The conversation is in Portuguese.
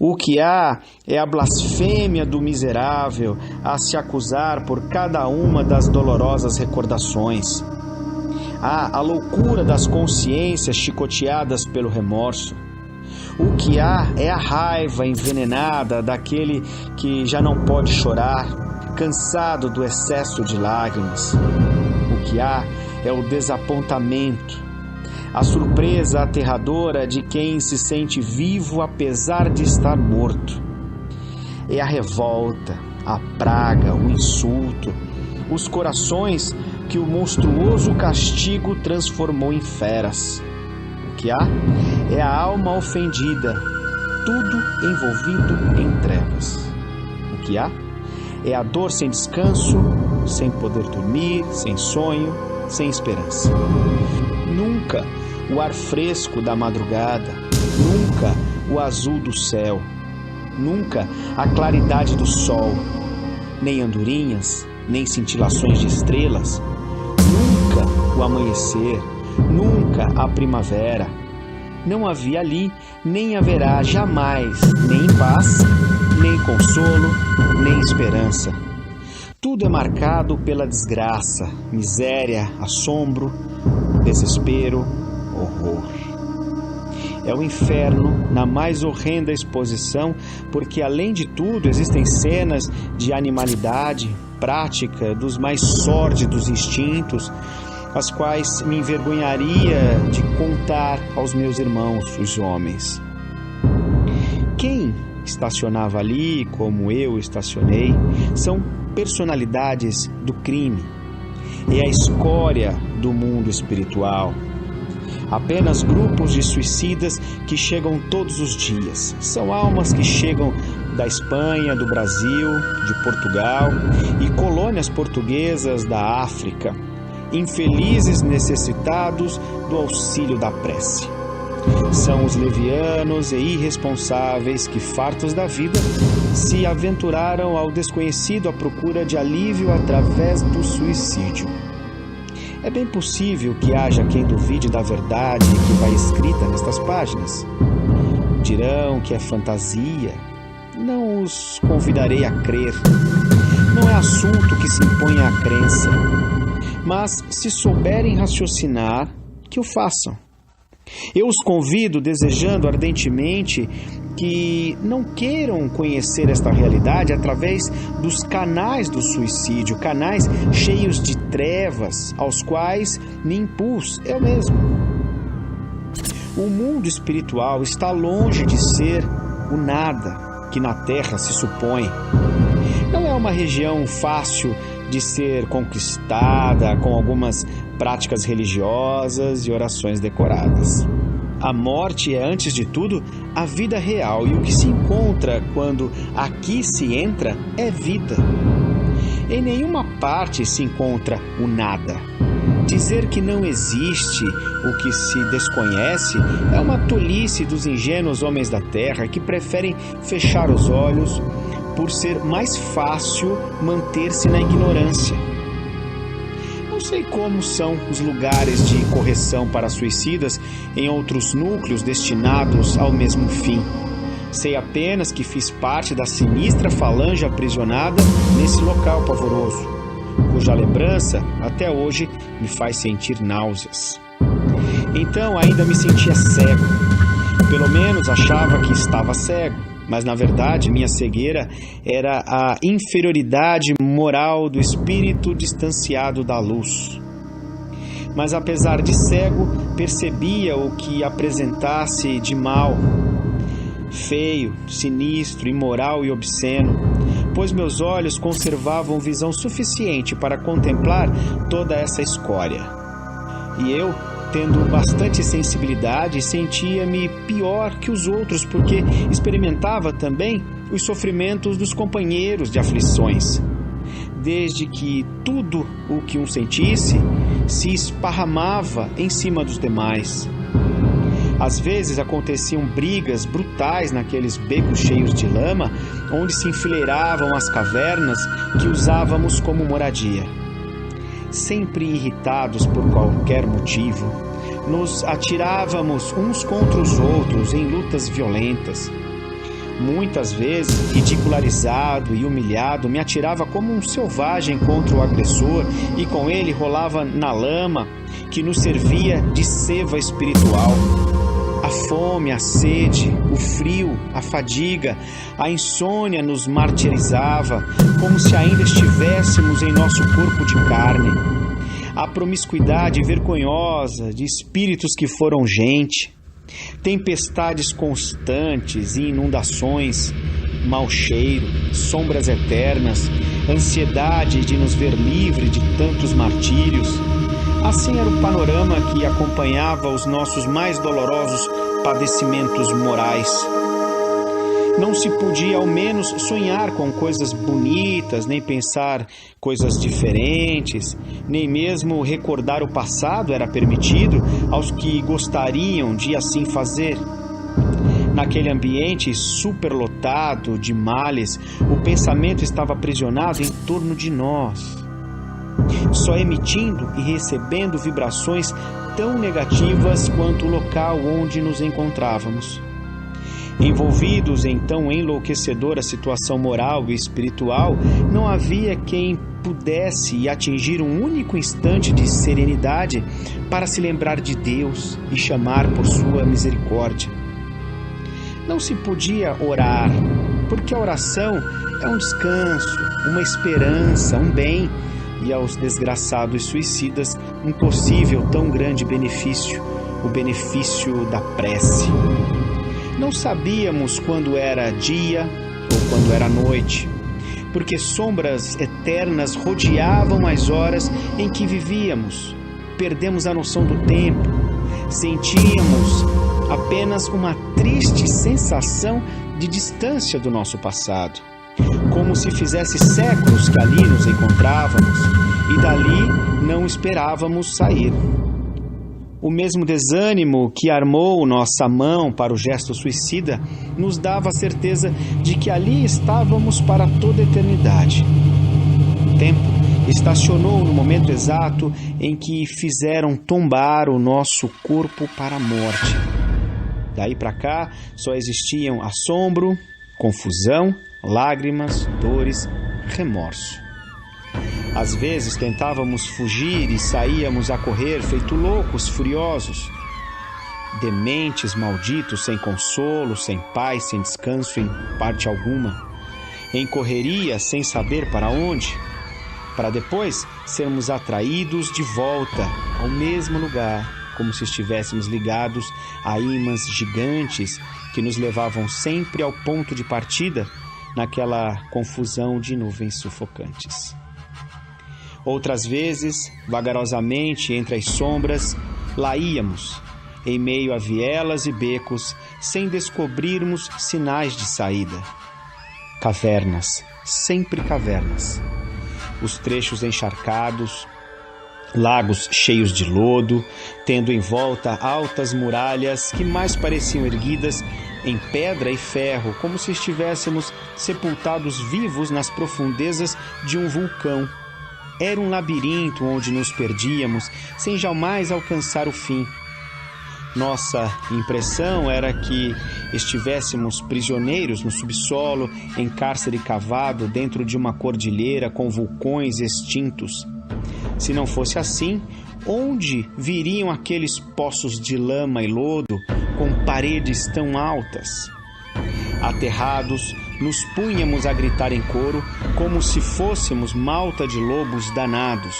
O que há é a blasfêmia do miserável a se acusar por cada uma das dolorosas recordações. Há a loucura das consciências chicoteadas pelo remorso. O que há é a raiva envenenada daquele que já não pode chorar, cansado do excesso de lágrimas. O que há é o desapontamento, a surpresa aterradora de quem se sente vivo apesar de estar morto. É a revolta, a praga, o insulto, os corações que o monstruoso castigo transformou em feras. O que há é a alma ofendida, tudo envolvido em trevas. O que há é a dor sem descanso, sem poder dormir, sem sonho, sem esperança. Nunca o ar fresco da madrugada, nunca o azul do céu, nunca a claridade do sol, nem andorinhas, nem cintilações de estrelas, nunca o amanhecer, nunca a primavera. Não havia ali, nem haverá jamais, nem paz, nem consolo, nem esperança. Tudo é marcado pela desgraça, miséria, assombro, desespero, horror. É o inferno na mais horrenda exposição, porque além de tudo existem cenas de animalidade, prática dos mais sórdidos instintos, as quais me envergonharia de contar aos meus irmãos, os homens. Quem estacionava ali, como eu estacionei, são personalidades do crime. É a escória do mundo espiritual. Apenas grupos de suicidas que chegam todos os dias. São almas que chegam da Espanha, do Brasil, de Portugal e colônias portuguesas da África, infelizes necessitados do auxílio da prece. São os levianos e irresponsáveis que, fartos da vida, se aventuraram ao desconhecido à procura de alívio através do suicídio. É bem possível que haja quem duvide da verdade que vai escrita nestas páginas. Dirão que é fantasia. Não os convidarei a crer. Não é assunto que se impõe à crença. Mas, se souberem raciocinar, que o façam. Eu os convido, desejando ardentemente que não queiram conhecer esta realidade através dos canais do suicídio, canais cheios de trevas, aos quais me impus eu mesmo. O mundo espiritual está longe de ser o nada que na Terra se supõe. Não é uma região fácil de ser conquistada com algumas práticas religiosas e orações decoradas. A morte é, antes de tudo, a vida real, e o que se encontra quando aqui se entra é vida. Em nenhuma parte se encontra o nada. Dizer que não existe o que se desconhece é uma tolice dos ingênuos homens da terra que preferem fechar os olhos por ser mais fácil manter-se na ignorância. Não sei como são os lugares de correção para suicidas em outros núcleos destinados ao mesmo fim. Sei apenas que fiz parte da sinistra falange aprisionada nesse local pavoroso, cuja lembrança até hoje me faz sentir náuseas. Então ainda me sentia cego. Pelo menos achava que estava cego, mas na verdade minha cegueira era a inferioridade moral do espírito distanciado da luz. Mas apesar de cego, percebia o que apresentasse de mal, feio, sinistro, imoral e obsceno, pois meus olhos conservavam visão suficiente para contemplar toda essa escória. E eu, tendo bastante sensibilidade, sentia-me pior que os outros, porque experimentava também os sofrimentos dos companheiros de aflições, desde que tudo o que um sentisse se esparramava em cima dos demais. Às vezes aconteciam brigas brutais naqueles becos cheios de lama, onde se enfileiravam as cavernas que usávamos como moradia. Sempre irritados por qualquer motivo, nos atirávamos uns contra os outros em lutas violentas. Muitas vezes, ridicularizado e humilhado, me atirava como um selvagem contra o agressor e com ele rolava na lama que nos servia de seva espiritual. A fome, a sede, o frio, a fadiga, a insônia nos martirizava, como se ainda estivéssemos em nosso corpo de carne. A promiscuidade vergonhosa de espíritos que foram gente, tempestades constantes e inundações, mau cheiro, sombras eternas, ansiedade de nos ver livre de tantos martírios. Assim era o panorama que acompanhava os nossos mais dolorosos padecimentos morais. Não se podia ao menos sonhar com coisas bonitas, nem pensar coisas diferentes, nem mesmo recordar o passado era permitido aos que gostariam de assim fazer. Naquele ambiente superlotado de males, o pensamento estava aprisionado em torno de nós, só emitindo e recebendo vibrações tão negativas quanto o local onde nos encontrávamos. Envolvidos em tão enlouquecedora situação moral e espiritual, não havia quem pudesse atingir um único instante de serenidade para se lembrar de Deus e chamar por sua misericórdia. Não se podia orar, porque a oração é um descanso, uma esperança, um bem, e aos desgraçados suicidas um possível tão grande benefício, o benefício da prece. Não sabíamos quando era dia ou quando era noite, porque sombras eternas rodeavam as horas em que vivíamos. Perdemos a noção do tempo, sentíamos apenas uma triste sensação de distância do nosso passado, como se fizesse séculos que ali nos encontrávamos e dali não esperávamos sair. O mesmo desânimo que armou nossa mão para o gesto suicida nos dava a certeza de que ali estávamos para toda a eternidade. O tempo estacionou no momento exato em que fizeram tombar o nosso corpo para a morte. Daí para cá só existiam assombro, confusão, lágrimas, dores, remorso. Às vezes tentávamos fugir e saíamos a correr feito loucos furiosos, dementes malditos, sem consolo, sem paz, sem descanso em parte alguma, em correria sem saber para onde, para depois sermos atraídos de volta ao mesmo lugar, como se estivéssemos ligados a ímãs gigantes que nos levavam sempre ao ponto de partida naquela confusão de nuvens sufocantes. Outras vezes, vagarosamente entre as sombras, lá íamos, em meio a vielas e becos, sem descobrirmos sinais de saída. Cavernas, sempre cavernas. Os trechos encharcados, lagos cheios de lodo, tendo em volta altas muralhas que mais pareciam erguidas em pedra e ferro, como se estivéssemos sepultados vivos nas profundezas de um vulcão. Era um labirinto onde nos perdíamos, sem jamais alcançar o fim. Nossa impressão era que estivéssemos prisioneiros no subsolo, em cárcere cavado dentro de uma cordilheira com vulcões extintos. Se não fosse assim, onde viriam aqueles poços de lama e lodo com paredes tão altas? Aterrados, nos punhamos a gritar em coro como se fôssemos malta de lobos danados.